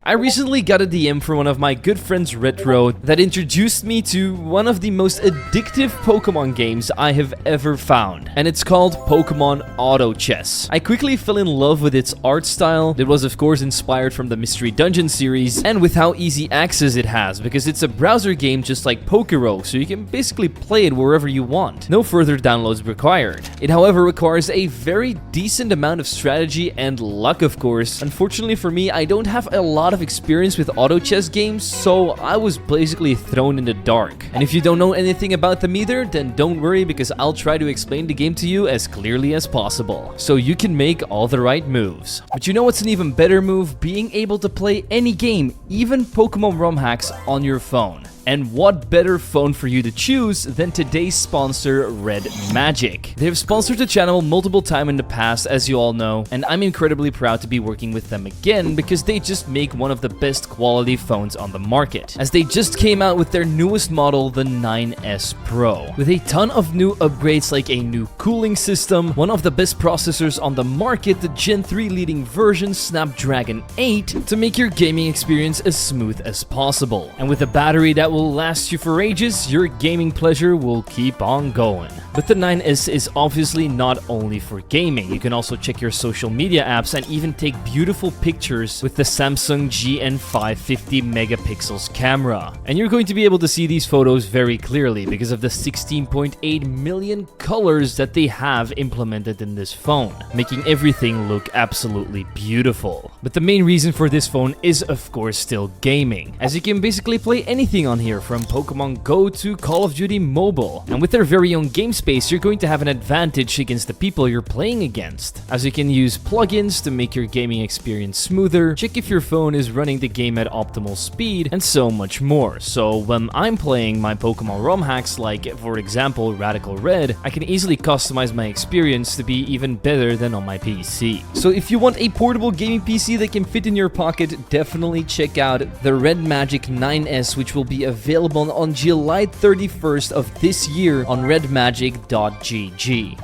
I recently got a DM from one of my good friends Retro that introduced me to one of the most addictive Pokemon games I have ever found, and it's called Pokemon Autochess. I quickly fell in love with its art style. It was of course inspired from the Mystery Dungeon series, and with how easy access it has, because it's a browser game just like Pokero, so you can basically play it wherever you want. No further downloads required. It however requires a very decent amount of strategy and luck, of course. Unfortunately for me, I don't have a lot of experience with auto chess games, so I was basically thrown in the dark. And if you don't know anything about them either, then don't worry, because I'll try to explain the game to you as clearly as possible, so you can make all the right moves. But you know what's an even better move? Being able to play any game, even Pokemon ROM hacks, on your phone. And what better phone for you to choose than today's sponsor, Red Magic. They have sponsored the channel multiple times in the past, as you all know, and I'm incredibly proud to be working with them again because they just make one of the best quality phones on the market, as they just came out with their newest model, the 9S Pro, with a ton of new upgrades like a new cooling system, one of the best processors on the market, the Gen 3 leading version Snapdragon 8, to make your gaming experience as smooth as possible. And with a battery that will last you for ages, your gaming pleasure will keep on going. But the 9S is obviously not only for gaming. You can also check your social media apps and even take beautiful pictures with the Samsung GN5 50 megapixels camera. And you're going to be able to see these photos very clearly because of the 16.8 million colors that they have implemented in this phone, making everything look absolutely beautiful. But the main reason for this phone is of course still gaming, as you can basically play anything on here, from Pokemon Go to Call of Duty Mobile. And with their very own game space, you're going to have an advantage against the people you're playing against, as you can use plugins to make your gaming experience smoother, check if your phone is running the game at optimal speed, and so much more. So when I'm playing my Pokemon ROM hacks, like for example Radical Red, I can easily customize my experience to be even better than on my PC. So if you want a portable gaming PC that can fit in your pocket, definitely check out the Red Magic 9S, which will be available on July 31st of this year on redmagic.gg.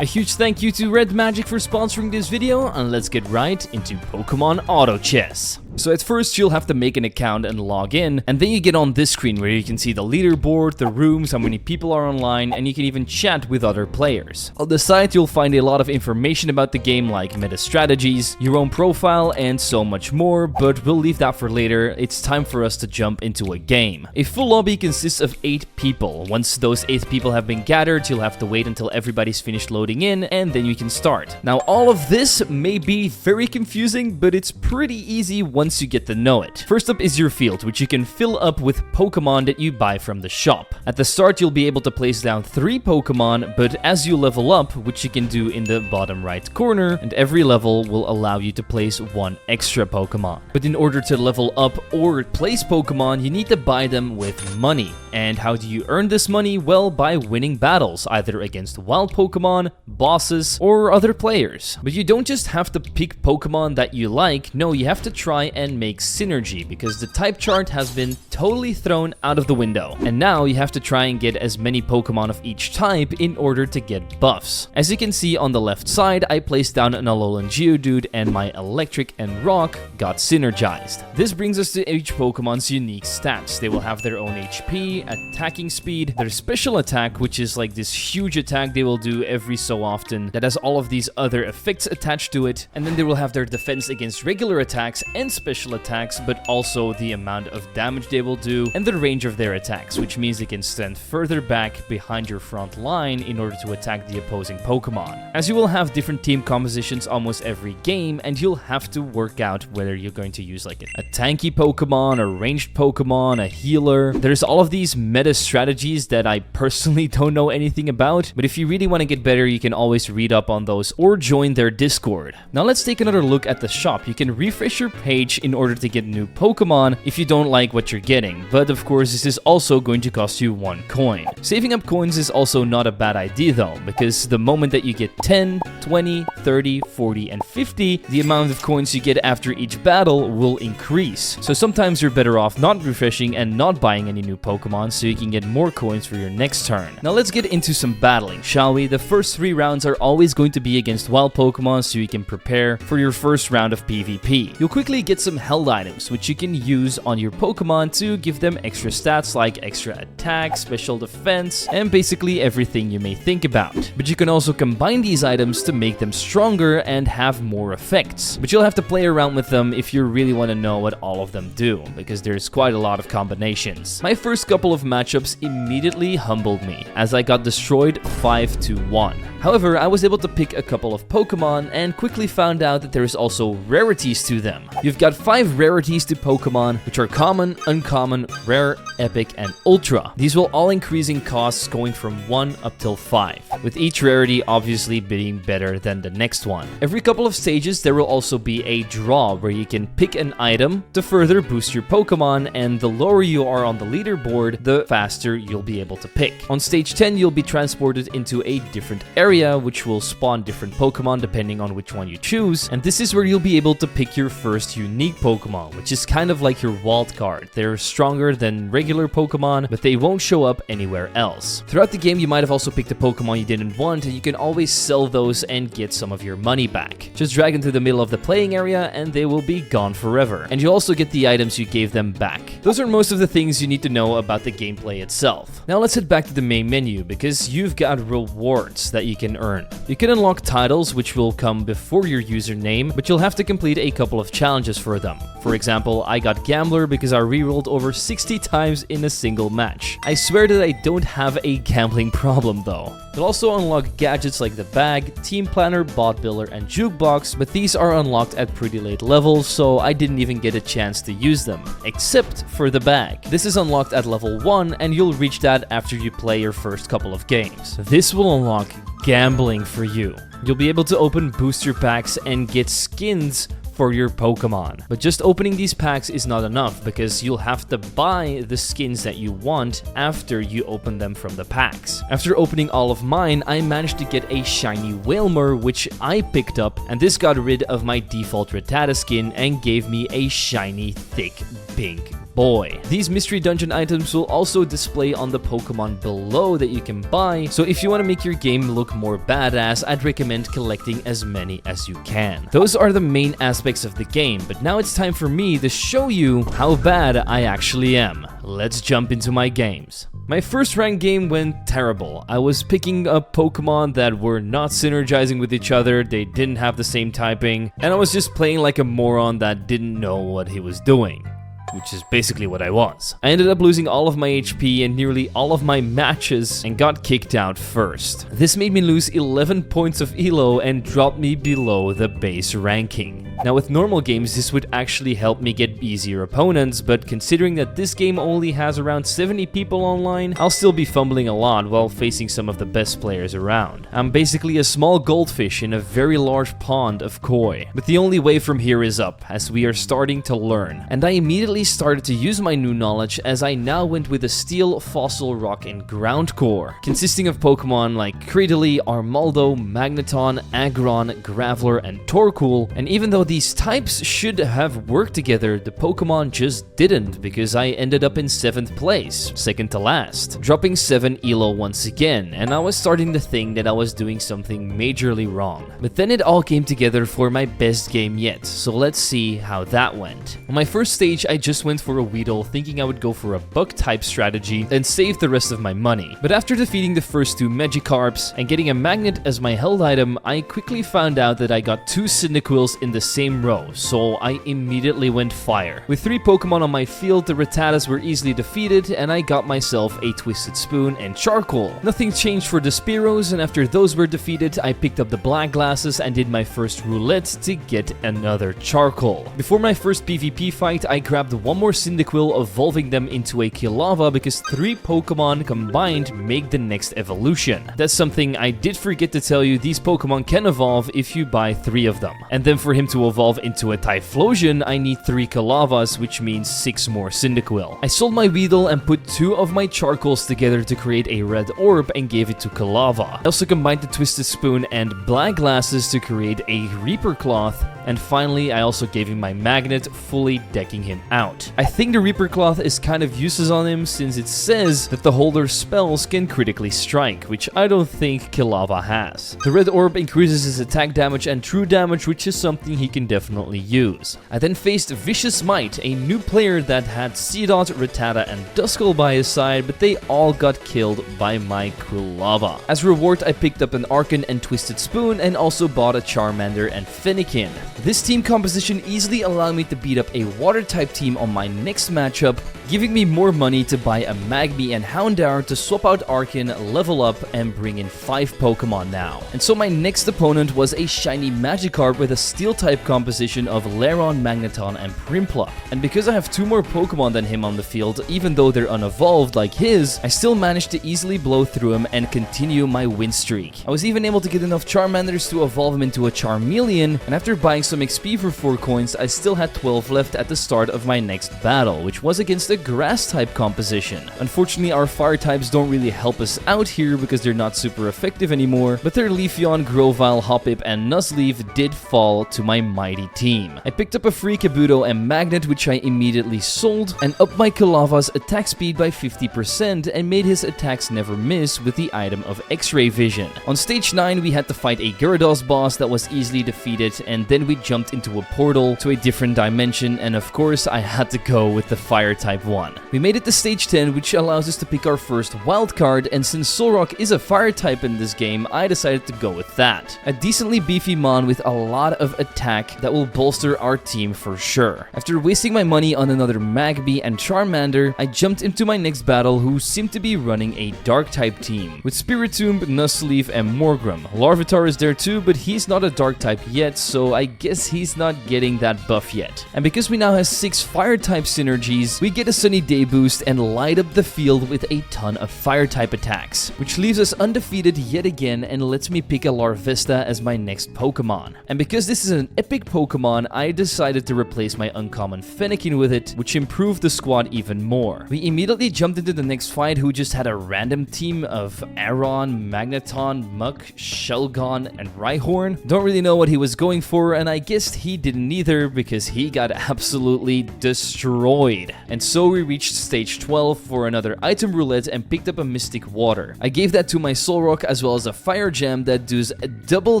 A huge thank you to Red Magic for sponsoring this video, and let's get right into Pokemon Auto Chess. So at first you'll have to make an account and log in, and then you get on this screen where you can see the leaderboard, the rooms, how many people are online, and you can even chat with other players. On the site you'll find a lot of information about the game, like meta strategies, your own profile, and so much more, but we'll leave that for later. It's time for us to jump into a game. A full lobby consists of 8 people. Once those 8 people have been gathered, you'll have to wait until everybody's finished loading in, and then you can start. Now all of this may be very confusing, but it's pretty easy once you get to know it. First up is your field, which you can fill up with Pokemon that you buy from the shop. At the start you'll be able to place down 3 Pokemon, but as you level up, which you can do in the bottom right corner, and every level will allow you to place 1 extra Pokemon. But in order to level up or place Pokemon, you need to buy them with money. And how do you earn this money? Well, by winning battles, either against wild Pokemon, bosses, or other players. But you don't just have to pick Pokemon that you like, no, you have to try and make synergy, because the type chart has been totally thrown out of the window. And now you have to try and get as many Pokemon of each type in order to get buffs. As you can see on the left side, I placed down an Alolan Geodude and my Electric and Rock got synergized. This brings us to each Pokemon's unique stats. They will have their own HP, attacking speed, their special attack, which is like this huge attack they will do every so often that has all of these other effects attached to it, and then they will have their defense against regular attacks and special attacks, but also the amount of damage they will do and the range of their attacks, which means they can stand further back behind your front line in order to attack the opposing Pokemon. As you will have different team compositions almost every game, and you'll have to work out whether you're going to use like a tanky Pokemon, a ranged Pokemon, a healer. There's all of these meta strategies that I personally don't know anything about, but if you really want to get better, you can always read up on those or join their Discord. Now let's take another look at the shop. You can refresh your page in order to get new Pokemon if you don't like what you're getting, but of course this is also going to cost you 1 coin. Saving up coins is also not a bad idea though, because the moment that you get 10, 20, 30, 40, and 50, the amount of coins you get after each battle will increase. So sometimes you're better off not refreshing and not buying any new Pokemon so you can get more coins for your next turn. Now let's get into some battling, shall we? The first 3 rounds are always going to be against wild Pokemon, so you can prepare for your first round of PvP. You'll quickly get some held items, which you can use on your Pokemon to give them extra stats like extra attack, special defense, and basically everything you may think about. But you can also combine these items to make them stronger and have more effects. But you'll have to play around with them if you really want to know what all of them do, because there's quite a lot of combinations. My first couple of matchups immediately humbled me, as I got destroyed 5-1. However, I was able to pick a couple of Pokemon and quickly found out that there's also rarities to them. You've got 5 rarities to Pokemon, which are common, uncommon, rare, epic, and ultra. These will all increase in costs going from 1 up till 5, with each rarity obviously being better than the next one. Every couple of stages there will also be a draw where you can pick an item to further boost your Pokemon, and the lower you are on the leaderboard, the faster you'll be able to pick. On stage 10 you'll be transported into a different area which will spawn different Pokemon depending on which one you choose, and this is where you'll be able to pick your first unique Pokemon, which is kind of like your wild card. They're stronger than regular Pokemon, but they won't show up anywhere else. Throughout the game you might have also picked a Pokemon you didn't want, and you can always sell those and get some of your money back. Just drag them to the middle of the playing area and they will be gone forever, and you also get the items you gave them back. Those are most of the things you need to know about the gameplay itself. Now let's head back to the main menu, because you've got rewards that you can earn. You can unlock titles which will come before your username, but you'll have to complete a couple of challenges for them. For example, I got Gambler because I rerolled over 60 times in a single match. I swear that I don't have a gambling problem though. You'll also unlock gadgets like the bag, team planner, bot builder, and jukebox, but these are unlocked at pretty late levels, so I didn't even get a chance to use them, except for the bag. This is unlocked at level 1, and you'll reach that after you play your first couple of games. This will unlock gambling for you. You'll be able to open booster packs and get skins for your Pokemon. But just opening these packs is not enough, because you'll have to buy the skins that you want after you open them from the packs. After opening all of mine, I managed to get a shiny Wailmer, which I picked up, and this got rid of my default Rattata skin and gave me a shiny, thick, pink boy. These mystery dungeon items will also display on the Pokemon below that you can buy, so if you want to make your game look more badass, I'd recommend collecting as many as you can. Those are the main aspects of the game, but now it's time for me to show you how bad I actually am. Let's jump into my games. My first ranked game went terrible. I was picking up Pokemon that were not synergizing with each other, they didn't have the same typing, and I was just playing like a moron that didn't know what he was doing, which is basically what I was. I ended up losing all of my HP and nearly all of my matches and got kicked out first. This made me lose 11 points of elo and dropped me below the base ranking. Now with normal games this would actually help me get easier opponents, but considering that this game only has around 70 people online, I'll still be fumbling a lot while facing some of the best players around. I'm basically a small goldfish in a very large pond of koi. But the only way from here is up, as we are starting to learn. And I immediately started to use my new knowledge, as I now went with a steel, fossil, rock, and ground core, consisting of Pokemon like Cradily, Armaldo, Magneton, Aggron, Graveler, and Torkoal, and even though these types should have worked together, the Pokemon just didn't, because I ended up in 7th place, second to last, dropping 7 elo once again, and I was starting to think that I was doing something majorly wrong. But then it all came together for my best game yet, so let's see how that went. On my first stage, I just went for a Weedle, thinking I would go for a bug type strategy and save the rest of my money. But after defeating the first 2 Magikarps and getting a magnet as my held item, I quickly found out that I got 2 Cyndaquils in the same row, so I immediately went fire. With 3 Pokemon on my field, the Rattatas were easily defeated, and I got myself a Twisted Spoon and Charcoal. Nothing changed for the Spearows, and after those were defeated, I picked up the Black Glasses and did my first roulette to get another Charcoal. Before my first PvP fight, I grabbed one more Cyndaquil, evolving them into a Kilava, because 3 Pokemon combined make the next evolution. That's something I did forget to tell you, these Pokemon can evolve if you buy 3 of them. And then for him to evolve into a Typhlosion, I need 3 Kilavas, which means 6 more Cyndaquil. I sold my Weedle and put 2 of my Charcoals together to create a red orb and gave it to Kilava. I also combined the Twisted Spoon and Black Glasses to create a Reaper Cloth, And finally, I also gave him my magnet, fully decking him out. I think the Reaper Cloth is kind of useless on him since it says that the holder's spells can critically strike, which I don't think Kilava has. The red orb increases his attack damage and true damage, which is something he can definitely use. I then faced Vicious Might, a new player that had Seedot, Rattata, and Duskull by his side, but they all got killed by my Kilava. As reward, I picked up an Archon and Twisted Spoon and also bought a Charmander and Fennekin. This team composition easily allowed me to beat up a water-type team on my next matchup, giving me more money to buy a Magby and Houndour to swap out Archon, level up, and bring in 5 Pokemon now. And so my next opponent was a shiny Magikarp with a Steel-type composition of Lairon, Magneton, and Prinplup. And because I have 2 more Pokemon than him on the field, even though they're unevolved like his, I still managed to easily blow through him and continue my win streak. I was even able to get enough Charmanders to evolve him into a Charmeleon, and after buying some XP for 4 coins, I still had 12 left at the start of my next battle, which was against a Grass-type composition. Unfortunately, our Fire types don't really help us out here because they're not super effective anymore, but their Leafeon, Grovyle, Hoppip, and Nuzleaf did fall to my mighty team. I picked up a free Kabuto and Magnet, which I immediately sold, and upped my Kilava's attack speed by 50% and made his attacks never miss with the item of X-Ray Vision. On stage 9, we had to fight a Gyarados boss that was easily defeated, and then we jumped into a portal to a different dimension, and of course I had to go with the Fire type one. We made it to stage 10, which allows us to pick our first wild card, and since Solrock is a Fire type in this game, I decided to go with that. A decently beefy Mon with a lot of attack that will bolster our team for sure. After wasting my money on another Magby and Charmander, I jumped into my next battle, who seemed to be running a Dark type team with Spiritomb, Nuzleaf, and Morgrem. Larvitar is there too, but he's not a Dark type yet, so I guess he's not getting that buff yet. And because we now have 6 Fire type synergies, we get a Sunny Day boost and light up the field with a ton of Fire type attacks, which leaves us undefeated yet again and lets me pick a Larvesta as my next Pokemon. And because this is an epic Pokemon, I decided to replace my uncommon Fennekin with it, which improved the squad even more. We immediately jumped into the next fight, who just had a random team of Aron, Magneton, Muk, Shelgon, and Rhyhorn. Don't really know what he was going for, and I guessed he didn't either because he got absolutely destroyed. And so we reached stage 12 for another item roulette and picked up a Mystic Water. I gave that to my Solrock as well as a Fire Gem that does double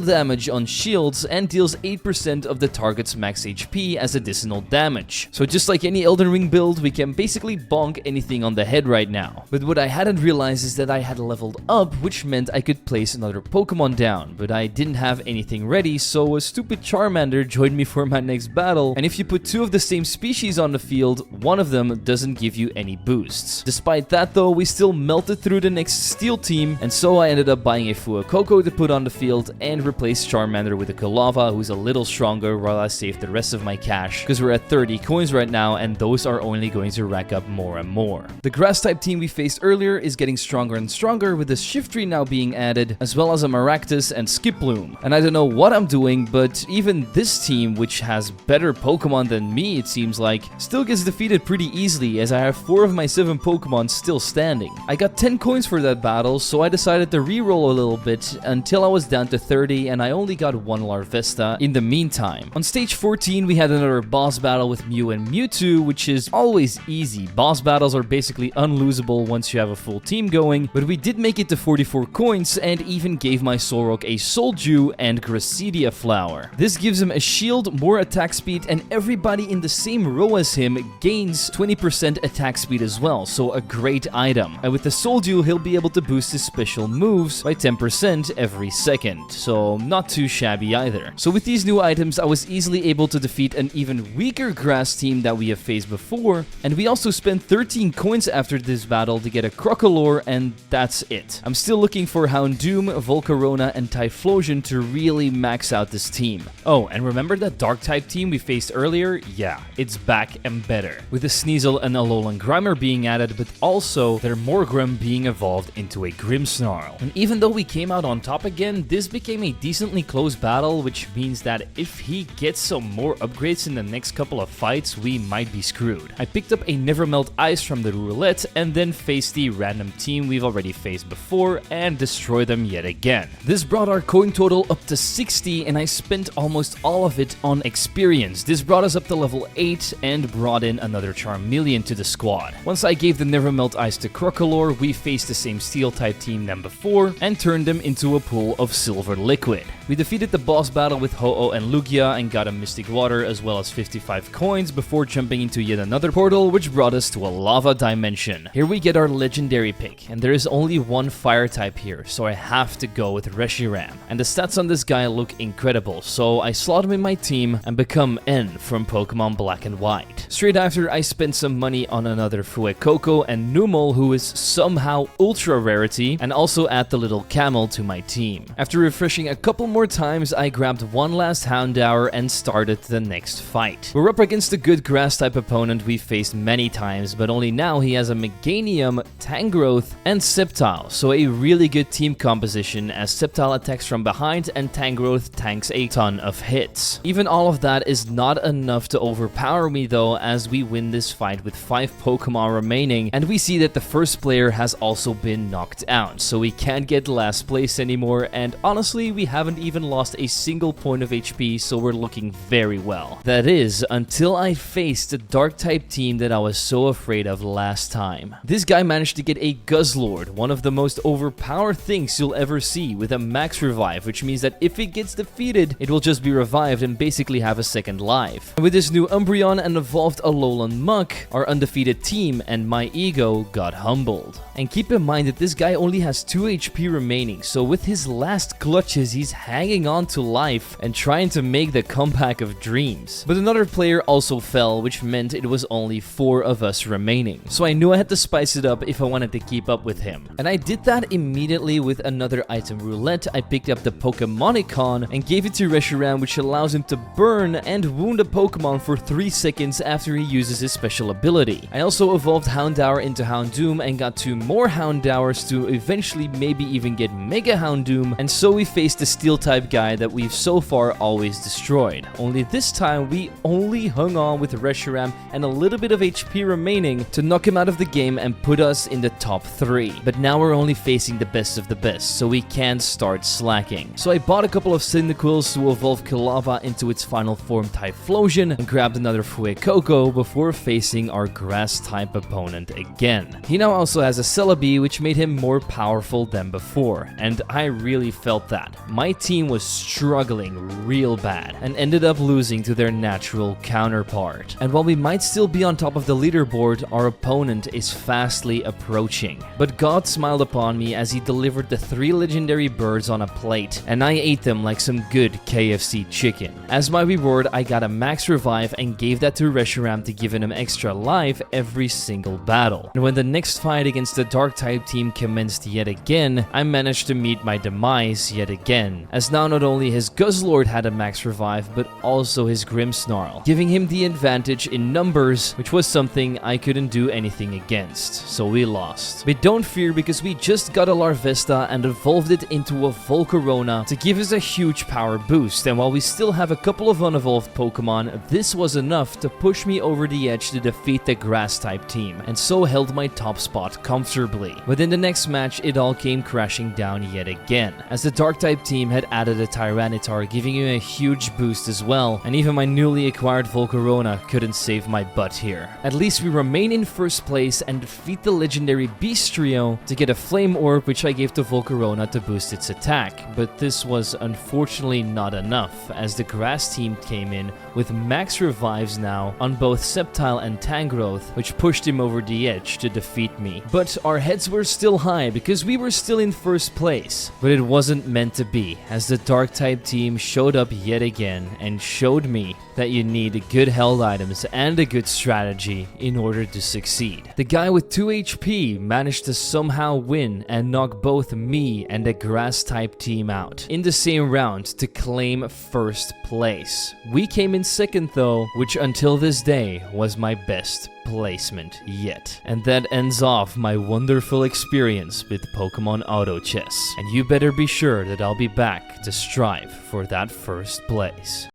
damage on shields and deals 8% of the target's max HP as additional damage. So just like any Elden Ring build, we can basically bonk anything on the head right now. But what I hadn't realized is that I had leveled up, which meant I could place another Pokemon down, but I didn't have anything ready, so a stupid Charmander joined me for my next battle, and if you put 2 of the same species on the field, one of them doesn't give you any boosts. Despite that though, we still melted through the next Steel team, and so I ended up buying a Fuecoco to put on the field and replaced Charmander with a Kilava, who's a little stronger, while I saved the rest of my cash, because we're at 30 coins right now, and those are only going to rack up more and more. The Grass-type team we faced earlier is getting stronger and stronger, with the Shiftry now being added, as well as a Maractus and Skiploom. And I don't know what I'm doing, but even this team, which has better Pokemon than me it seems like, still gets defeated pretty easily, as I have 4 of my 7 Pokemon still standing. I got 10 coins for that battle, so I decided to reroll a little bit until I was down to 30, and I only got 1 Larvesta in the meantime. On stage 14, we had another boss battle with Mew and Mewtwo, which is always easy. Boss battles are basically unlosable once you have a full team going, but we did make it to 44 coins and even gave my Solrock a Souldew and Gracidia Flower. This gives him a shield, more attack speed, and everybody in the same row as him gains 20% attack speed as well, so a great item. And with the Souldew, he'll be able to boost his special moves by 10% every second, so not too shabby either. So with these new items, I was easily able to defeat an even weaker Grass team that we have faced before, and we also spent 13 coins after this battle to get a Crocolore, and that's it. I'm still looking for Houndoom, Volcarona, and Typhlosion to really max out this team. Oh, and remember that Dark-type team we faced earlier? Yeah, it's back and better, with a Sneasel and Alolan Grimer being added, but also their Morgrem being evolved into a Grimmsnarl. And even though we came out on top again, this became a decently close battle, which means that if he gets some more upgrades in the next couple of fights, we might be screwed. I picked up a Nevermelt Ice from the roulette and then faced the random team we've already faced before and destroyed them yet again. This brought our coin total up to 60, and I spent almost almost all of it on experience. This brought us up to level 8 and brought in another Charmeleon to the squad. Once I gave the Nevermelt Ice to Crocolore, we faced the same Steel-type team than before and turned them into a pool of Silver Liquid. We defeated the boss battle with Ho-Oh and Lugia and got a Mystic Water as well as 55 coins before jumping into yet another portal, which brought us to a lava dimension. Here we get our legendary pick, and there is only one fire type here, so I have to go with Reshiram. And the stats on this guy look incredible, so I slot him in my team and become N from Pokemon Black and White. Straight after, I spent some money on another Fuecoco and Numel, who is somehow ultra rarity, and also add the little camel to my team. After refreshing a couple more times, I grabbed one last Houndour and started the next fight. We're up against a good grass type opponent we've faced many times, but only now he has a Meganium, Tangrowth, and Sceptile, so a really good team composition as Sceptile attacks from behind and Tangrowth tanks a ton of hits. Even all of that is not enough to overpower me though, as we win this fight with 5 Pokemon remaining, and we see that the first player has also been knocked out, so we can't get last place anymore, and honestly we haven't even lost a single point of HP, so we're looking very well. That is, until I faced the dark type team that I was so afraid of last time. This guy managed to get a Guzzlord, one of the most overpowered things you'll ever see, with a max revive, which means that if it gets defeated, it will just be revived and basically have a second life. And with this new Umbreon and evolved Alolan Muck, our undefeated team and my ego got humbled. And keep in mind that this guy only has 2 HP remaining, so with his last clutches he's hanging on to life and trying to make the comeback of dreams. But another player also fell, which meant it was only 4 of us remaining. So I knew I had to spice it up if I wanted to keep up with him. And I did that immediately with another item roulette. I picked up the Pokemonicon and gave it to Reshiram, which allows him to burn and wound a Pokemon for 3 seconds after he uses his special ability. I also evolved Houndour into Houndoom and got 2 more Houndours to eventually maybe even get Mega Houndoom, and so we faced the Steel type guy that we've so far always destroyed. Only this time we only hung on with Reshiram and a little bit of HP remaining to knock him out of the game and put us in the top 3. But now we're only facing the best of the best, so we can't start slacking. So I bought a couple of Cyndaquils to evolve Kilava into its final form Typhlosion and grabbed another Fuecoco before facing our grass type opponent again. He now also has a Celebi, which made him more powerful than before, and I really felt that. My team was struggling real bad and ended up losing to their natural counterpart. And while we might still be on top of the leaderboard, our opponent is fastly approaching. But God smiled upon me as he delivered the 3 legendary birds on a plate, and I ate them like some good KFC chicken. As my reward, I got a max revive and gave that to Reshiram to give him extra life every single battle. And when the next fight against the dark type team commenced yet again, I managed to meet my demise yet again, as now not only his Guzzlord had a max revive, but also his Grimmsnarl, giving him the advantage in numbers, which was something I couldn't do anything against, so we lost. But don't fear, because we just got a Larvesta and evolved it into a Volcarona to give us a huge power boost, and while we still have a couple of unevolved Pokemon, this was enough to push me over the edge to defeat the grass type team, and so held my top spot comfortably. Within the next match, it all came crashing down yet again, as the dark type team had added a Tyranitar, giving him a huge boost as well, and even my newly acquired Volcarona couldn't save my butt here. At least we remain in first place and defeat the legendary Beast Trio to get a Flame Orb, which I gave to Volcarona to boost its attack, but this was unfortunately not enough, as the grass team came in with max revives now on both Sceptile and Tangrowth, which pushed him over the edge to defeat me. But our heads were still high because we were still in first place. But it wasn't meant to be, as the dark type team showed up yet again and showed me that you need good health items and a good strategy in order to succeed. The guy with 2 HP managed to somehow win and knock both me and the grass type team out in the same round to claim first place. We came in second though, which until this day was my best placement yet. And that ends off my wonderful experience with Pokemon Autochess. And you better be sure that I'll be back to strive for that first place.